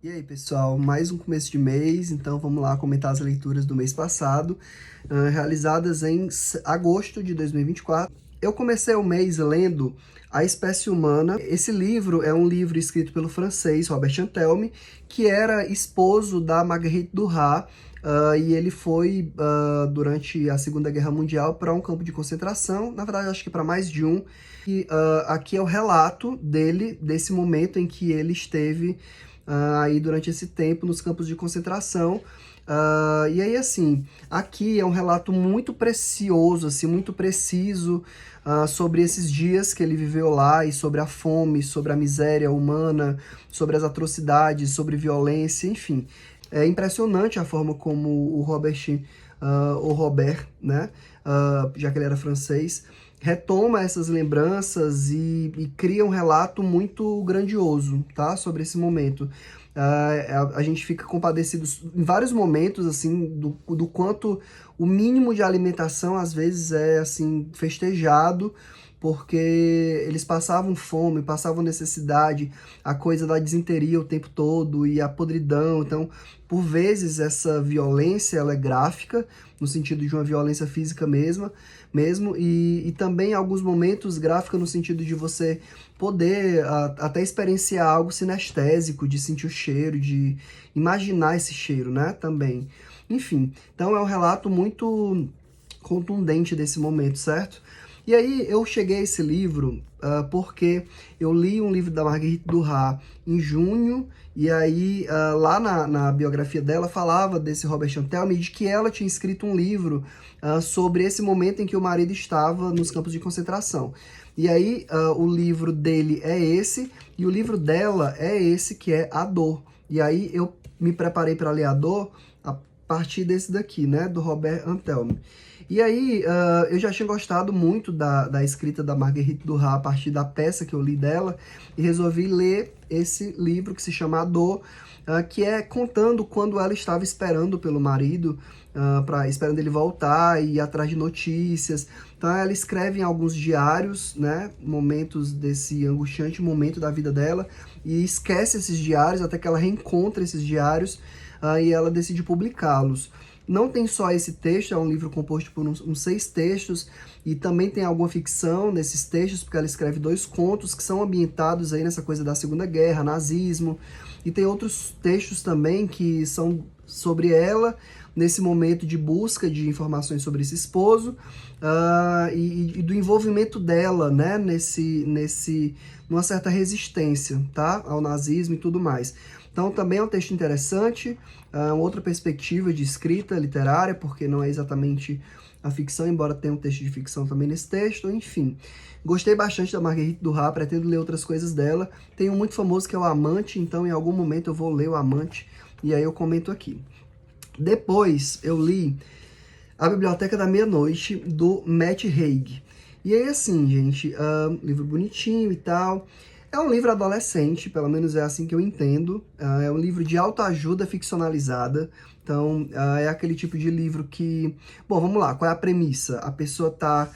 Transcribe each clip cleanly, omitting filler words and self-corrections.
E aí, pessoal, mais um começo de mês, então vamos lá comentar as leituras do mês passado, realizadas em agosto de 2024. Eu comecei o mês lendo A Espécie Humana. Esse livro é um livro escrito pelo francês Robert Antelme, que era esposo da Marguerite Duras, e ele foi, durante a Segunda Guerra Mundial, para um campo de concentração, na verdade acho que para mais de um, e aqui é o relato dele, desse momento em que ele esteve aí durante esse tempo nos campos de concentração. E aí, assim, aqui é um relato muito precioso, assim, muito preciso sobre esses dias que ele viveu lá e sobre a fome, sobre a miséria humana, sobre as atrocidades, sobre violência, enfim. É impressionante a forma como o Robert, né, já que ele era francês, retoma essas lembranças e cria um relato muito grandioso, tá? Sobre esse momento. A gente fica compadecido em vários momentos, assim, do quanto o mínimo de alimentação, às vezes, é, assim, festejado, porque eles passavam fome, passavam necessidade, a coisa da disenteria o tempo todo e a podridão. Então, por vezes, essa violência, ela é gráfica, no sentido de uma violência física mesmo, e também em alguns momentos gráfica no sentido de você poder até experienciar algo sinestésico, de sentir o cheiro, de imaginar esse cheiro, né, também. Enfim, então é um relato muito contundente desse momento, certo? E aí eu cheguei a esse livro porque eu li um livro da Marguerite Duras em junho, e aí lá na biografia dela falava desse Robert Antelme, de que ela tinha escrito um livro sobre esse momento em que o marido estava nos campos de concentração. E aí o livro dele é esse, e o livro dela é esse, que é A Dor. E aí eu me preparei para ler A Dor a partir desse daqui, né, do Robert Antelme. E aí, eu já tinha gostado muito da escrita da Marguerite Duras a partir da peça que eu li dela, e resolvi ler esse livro que se chama A Dor, que é contando quando ela estava esperando pelo marido, esperando ele voltar e ir atrás de notícias. Então ela escreve em alguns diários, né, momentos desse angustiante momento da vida dela, e esquece esses diários até que ela reencontra esses diários, e ela decide publicá-los. Não tem só esse texto, é um livro composto por uns 6 textos, e também tem alguma ficção nesses textos, porque ela escreve 2 contos que são ambientados aí nessa coisa da Segunda Guerra, nazismo, e tem outros textos também que são sobre ela, nesse momento de busca de informações sobre esse esposo, e do envolvimento dela, né, numa certa resistência, tá, ao nazismo e tudo mais. Então também é um texto interessante, uma outra perspectiva de escrita literária, porque não é exatamente a ficção, embora tenha um texto de ficção também nesse texto, enfim. Gostei bastante da Marguerite Duras, pretendo ler outras coisas dela. Tem um muito famoso que é O Amante, então em algum momento eu vou ler O Amante, e aí eu comento aqui. Depois eu li A Biblioteca da Meia-Noite, do Matt Haig. E aí, assim, gente, livro bonitinho e tal. É um livro adolescente, pelo menos é assim que eu entendo. É um livro de autoajuda ficcionalizada. Então, é aquele tipo de livro que... Bom, vamos lá, qual é a premissa? A pessoa tá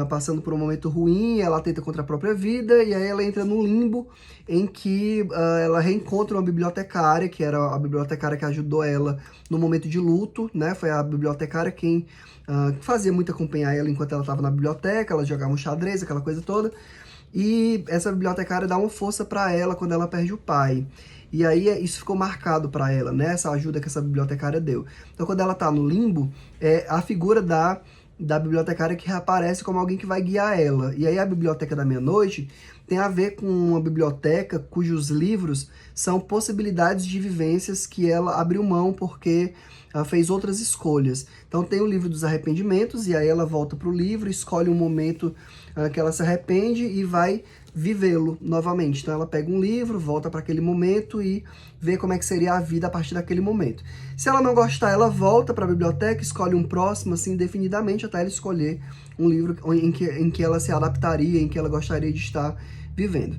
passando por um momento ruim, ela tenta contra a própria vida, e aí ela entra num limbo em que ela reencontra uma bibliotecária, que era a bibliotecária que ajudou ela no momento de luto, né? Foi a bibliotecária quem fazia muito acompanhar ela enquanto ela estava na biblioteca, elas jogavam xadrez, aquela coisa toda. E essa bibliotecária dá uma força para ela quando ela perde o pai. E aí isso ficou marcado para ela, né? Essa ajuda que essa bibliotecária deu. Então quando ela tá no limbo, é a figura da bibliotecária que reaparece como alguém que vai guiar ela. E aí a Biblioteca da Meia-Noite tem a ver com uma biblioteca cujos livros são possibilidades de vivências que ela abriu mão porque ela fez outras escolhas. Então tem o livro dos arrependimentos, e aí ela volta para o livro, escolhe um momento que ela se arrepende e vai vivê-lo novamente. Então ela pega um livro, volta para aquele momento e vê como é que seria a vida a partir daquele momento. Se ela não gostar, ela volta para a biblioteca, escolhe um próximo, assim, indefinidamente, até ela escolher um livro em que ela se adaptaria, em que ela gostaria de estar vivendo.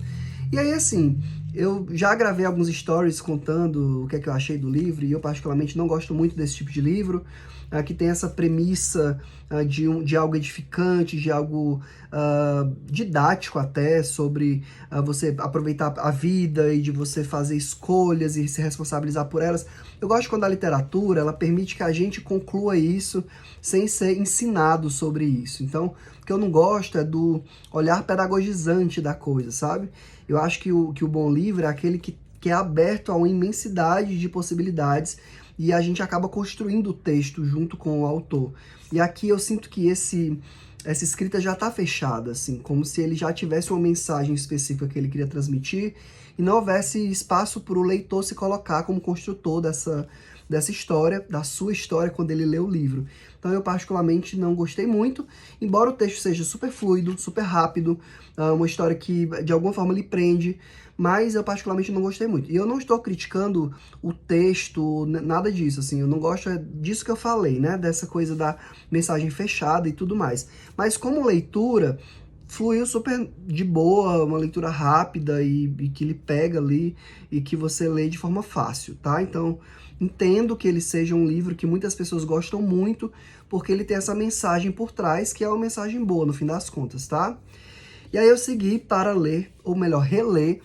E aí, assim, Eu já gravei alguns stories contando o que é que eu achei do livro, e eu particularmente não gosto muito desse tipo de livro, que tem essa premissa de algo edificante, de algo didático até, sobre você aproveitar a vida e de você fazer escolhas e se responsabilizar por elas. Eu gosto quando a literatura, ela permite que a gente conclua isso sem ser ensinado sobre isso. Então, o que eu não gosto é do olhar pedagogizante da coisa, sabe? Eu acho que o bom livro é aquele que é aberto a uma imensidade de possibilidades e a gente acaba construindo o texto junto com o autor. E aqui eu sinto que essa escrita já está fechada, assim, como se ele já tivesse uma mensagem específica que ele queria transmitir e não houvesse espaço para o leitor se colocar como construtor dessa história, da sua história, quando ele lê o livro. Então eu particularmente não gostei muito, embora o texto seja super fluido, super rápido, uma história que de alguma forma lhe prende, mas eu particularmente não gostei muito. E eu não estou criticando o texto, nada disso, assim, eu não gosto disso que eu falei, né, dessa coisa da mensagem fechada e tudo mais. Mas como leitura, fluiu super de boa, uma leitura rápida e que lhe pega ali e que você lê de forma fácil, tá? Então, entendo que ele seja um livro que muitas pessoas gostam muito, porque ele tem essa mensagem por trás, que é uma mensagem boa, no fim das contas, tá? E aí eu segui para ler, ou melhor, reler,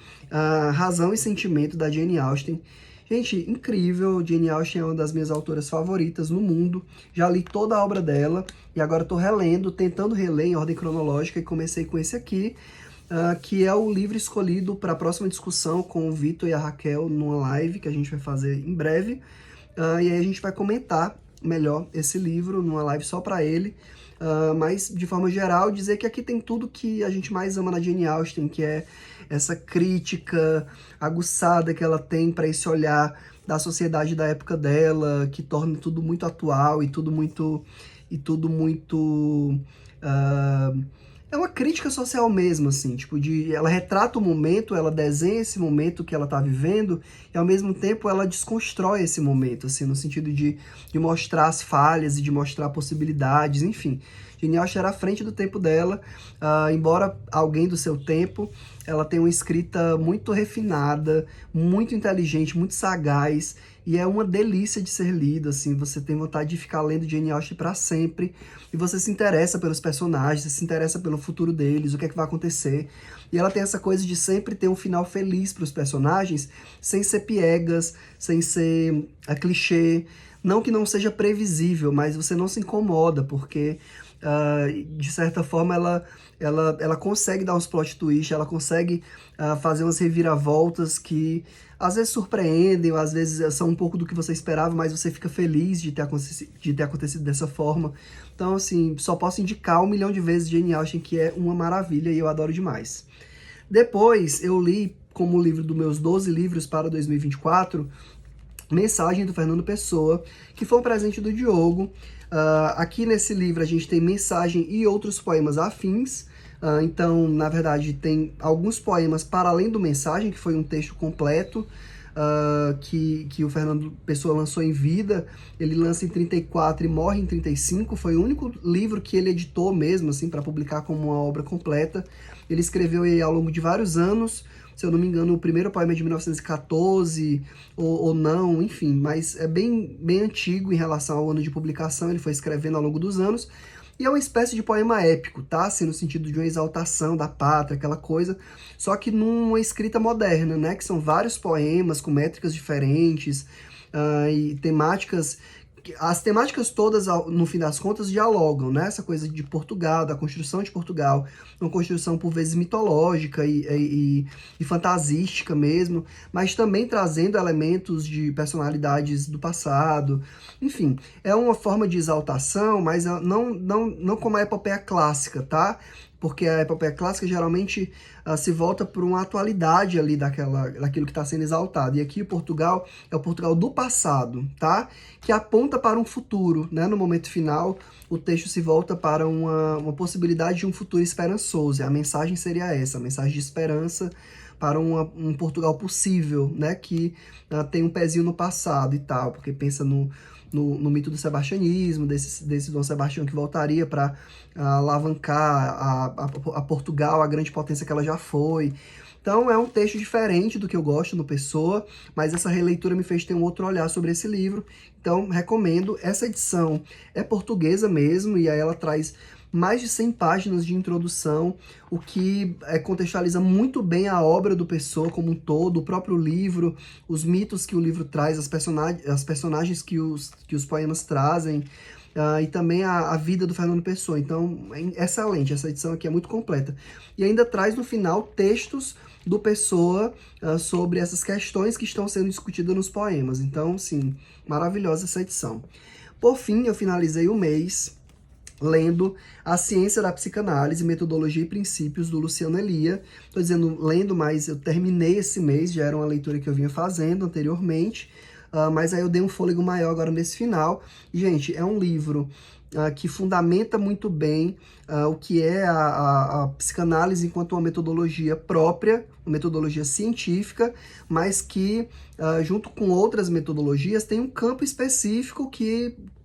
Razão e Sentimento, da Jane Austen. Gente, incrível, Jane Austen é uma das minhas autoras favoritas no mundo, já li toda a obra dela, e agora estou relendo, tentando reler em ordem cronológica, e comecei com esse aqui, que é o livro escolhido para a próxima discussão com o Vitor e a Raquel numa live que a gente vai fazer em breve, e aí a gente vai comentar melhor esse livro numa live só para ele, mas de forma geral dizer que aqui tem tudo que a gente mais ama na Jane Austen, que é essa crítica aguçada que ela tem para esse olhar da sociedade da época dela, que torna tudo muito atual e tudo muito é uma crítica social mesmo, assim, tipo, ela retrata o momento, ela desenha esse momento que ela tá vivendo, e ao mesmo tempo ela desconstrói esse momento, assim, no sentido de mostrar as falhas e de mostrar possibilidades, enfim. Jane Austen era à frente do tempo dela, embora alguém do seu tempo, ela tem uma escrita muito refinada, muito inteligente, muito sagaz, e é uma delícia de ser lida, assim, você tem vontade de ficar lendo Jane Austen para sempre, e você se interessa pelos personagens, você se interessa pelo futuro deles, o que é que vai acontecer. E ela tem essa coisa de sempre ter um final feliz para os personagens, sem ser piegas, sem ser clichê. Não que não seja previsível, mas você não se incomoda, porque, de certa forma, ela consegue dar uns plot twists, ela consegue fazer umas reviravoltas que às vezes surpreendem, ou às vezes são um pouco do que você esperava, mas você fica feliz de ter acontecido dessa forma. Então, assim, só posso indicar 1 milhão de vezes Jane Austen, que é uma maravilha e eu adoro demais. Depois, eu li como livro dos meus 12 livros para 2024, Mensagem, do Fernando Pessoa, que foi um presente do Diogo. Aqui nesse livro a gente tem Mensagem e outros poemas afins. Então, na verdade, tem alguns poemas para além do Mensagem, que foi um texto completo, que o Fernando Pessoa lançou em vida. Ele lança em 34 e morre em 35. Foi o único livro que ele editou mesmo, assim, para publicar como uma obra completa. Ele escreveu aí ao longo de vários anos. Se eu não me engano, o primeiro poema é de 1914, ou não, enfim, mas é bem antigo em relação ao ano de publicação, ele foi escrevendo ao longo dos anos, e é uma espécie de poema épico, tá? Assim, no sentido de uma exaltação da pátria, aquela coisa, só que numa escrita moderna, né? Que são vários poemas com métricas diferentes, e temáticas. As temáticas todas, no fim das contas, dialogam, né? Essa coisa de Portugal, da construção de Portugal, uma construção por vezes mitológica e fantasística mesmo, mas também trazendo elementos de personalidades do passado. Enfim, é uma forma de exaltação, mas não como a epopeia clássica, tá? Porque a epopeia clássica geralmente se volta por uma atualidade ali daquilo que está sendo exaltado. E aqui o Portugal é o Portugal do passado, tá? Que aponta para um futuro, né? No momento final, o texto se volta para uma possibilidade de um futuro esperançoso. E a mensagem seria essa, a mensagem de esperança para um Portugal possível, né? Que tem um pezinho no passado e tal, porque pensa no mito do sebastianismo, desse Dom Sebastião que voltaria para alavancar a Portugal, a grande potência que ela já foi. Então é um texto diferente do que eu gosto no Pessoa, mas essa releitura me fez ter um outro olhar sobre esse livro. Então recomendo. Essa edição é portuguesa mesmo, e aí ela traz mais de 100 páginas de introdução, o que contextualiza muito bem a obra do Pessoa como um todo, o próprio livro, os mitos que o livro traz, as personagens que os poemas trazem, e também a vida do Fernando Pessoa. Então, é excelente, essa edição aqui é muito completa. E ainda traz no final textos do Pessoa sobre essas questões que estão sendo discutidas nos poemas. Então, sim, maravilhosa essa edição. Por fim, eu finalizei o mês lendo A Ciência da Psicanálise, Metodologia e Princípios, do Luciano Elia. Estou dizendo lendo, mas eu terminei esse mês, já era uma leitura que eu vinha fazendo anteriormente, mas aí eu dei um fôlego maior agora nesse final. E, gente, é um livro que fundamenta muito bem o que é a psicanálise enquanto uma metodologia própria, uma metodologia científica, mas que, junto com outras metodologias, tem um campo específico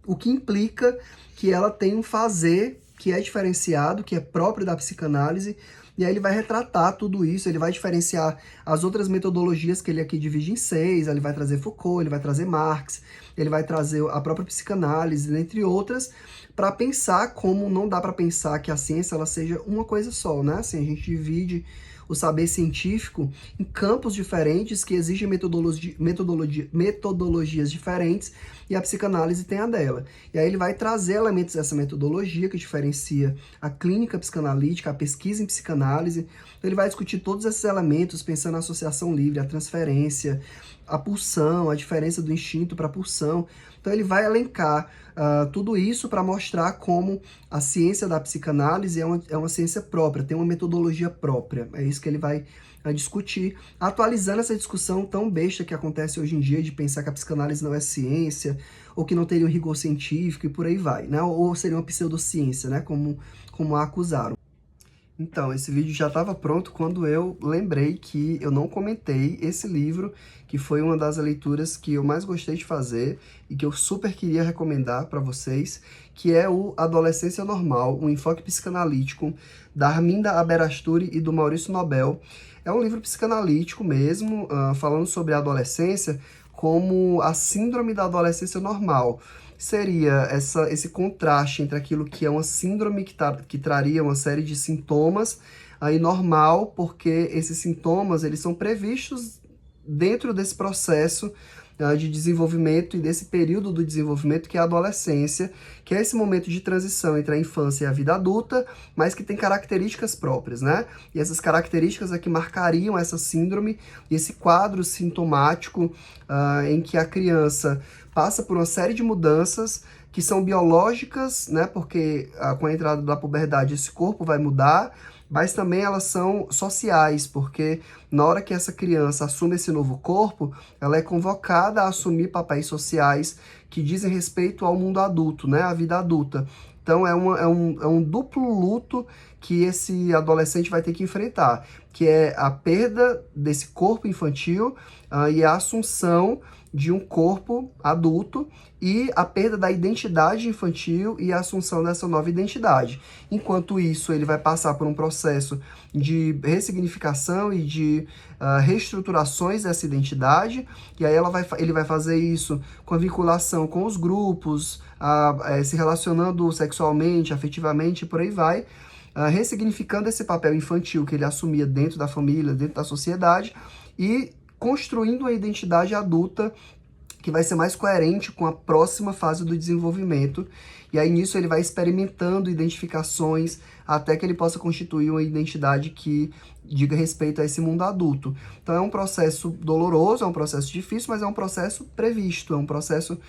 o que implica que ela tem um fazer que é diferenciado, que é próprio da psicanálise, e aí ele vai retratar tudo isso, ele vai diferenciar as outras metodologias que ele aqui divide em 6, ele vai trazer Foucault, ele vai trazer Marx, ele vai trazer a própria psicanálise, entre outras, para pensar como não dá para pensar que a ciência ela seja uma coisa só, né? Assim, a gente divide o saber científico em campos diferentes que exigem metodologias diferentes, e a psicanálise tem a dela. E aí ele vai trazer elementos dessa metodologia que diferencia a clínica psicanalítica, a pesquisa em psicanálise. Então ele vai discutir todos esses elementos, pensando na associação livre, a transferência, a pulsão, a diferença do instinto para a pulsão. Então ele vai elencar tudo isso para mostrar como a ciência da psicanálise é uma ciência própria, tem uma metodologia própria. É isso que ele vai discutir, atualizando essa discussão tão besta que acontece hoje em dia de pensar que a psicanálise não é ciência, ou que não teria um rigor científico e por aí vai, né? Ou seria uma pseudociência, né? Como a acusaram. Então, esse vídeo já estava pronto quando eu lembrei que eu não comentei esse livro, que foi uma das leituras que eu mais gostei de fazer e que eu super queria recomendar para vocês, que é o Adolescência Normal, um enfoque psicanalítico, da Arminda Aberasturi e do Maurício Nobel. É um livro psicanalítico mesmo, falando sobre a adolescência como a síndrome da adolescência normal. Seria esse contraste entre aquilo que é uma síndrome que traria uma série de sintomas, aí normal, porque esses sintomas eles são previstos dentro desse processo de desenvolvimento e desse período do desenvolvimento que é a adolescência, que é esse momento de transição entre a infância e a vida adulta, mas que tem características próprias, né? E essas características é que marcariam essa síndrome e esse quadro sintomático em que a criança passa por uma série de mudanças que são biológicas, né? Porque com a entrada da puberdade esse corpo vai mudar, mas também elas são sociais, porque na hora que essa criança assume esse novo corpo, ela é convocada a assumir papéis sociais que dizem respeito ao mundo adulto, né? A vida adulta. Então é um duplo luto que esse adolescente vai ter que enfrentar, que é a perda desse corpo infantil e a assunção de um corpo adulto e a perda da identidade infantil e a assunção dessa nova identidade. Enquanto isso, ele vai passar por um processo de ressignificação e de reestruturações dessa identidade, e aí ele vai fazer isso com a vinculação com os grupos, se relacionando sexualmente, afetivamente, e por aí vai, ressignificando esse papel infantil que ele assumia dentro da família, dentro da sociedade, e construindo uma identidade adulta que vai ser mais coerente com a próxima fase do desenvolvimento. E aí nisso ele vai experimentando identificações até que ele possa constituir uma identidade que diga respeito a esse mundo adulto. Então é um processo doloroso, é um processo difícil, mas é um processo previsto, é um processo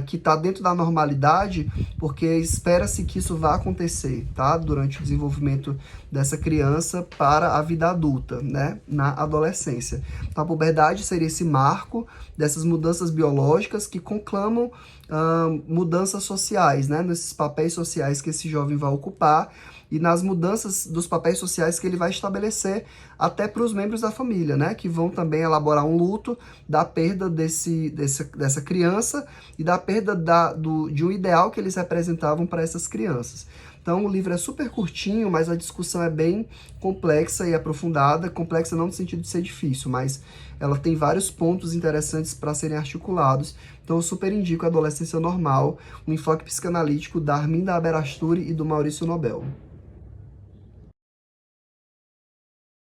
que está dentro da normalidade, porque espera-se que isso vá acontecer, tá? Durante o desenvolvimento dessa criança para a vida adulta, né? Na adolescência. Então, a puberdade seria esse marco dessas mudanças biológicas que conclamam mudanças sociais, né? Nesses papéis sociais que esse jovem vai ocupar, e nas mudanças dos papéis sociais que ele vai estabelecer até para os membros da família, né? Que vão também elaborar um luto da perda dessa criança e da perda de um ideal que eles representavam para essas crianças. Então o livro é super curtinho, mas a discussão é bem complexa e aprofundada. Complexa não no sentido de ser difícil, mas ela tem vários pontos interessantes para serem articulados. Então eu super indico Adolescência Normal, um enfoque psicanalítico da Arminda Aberasturi e do Maurício Nobel.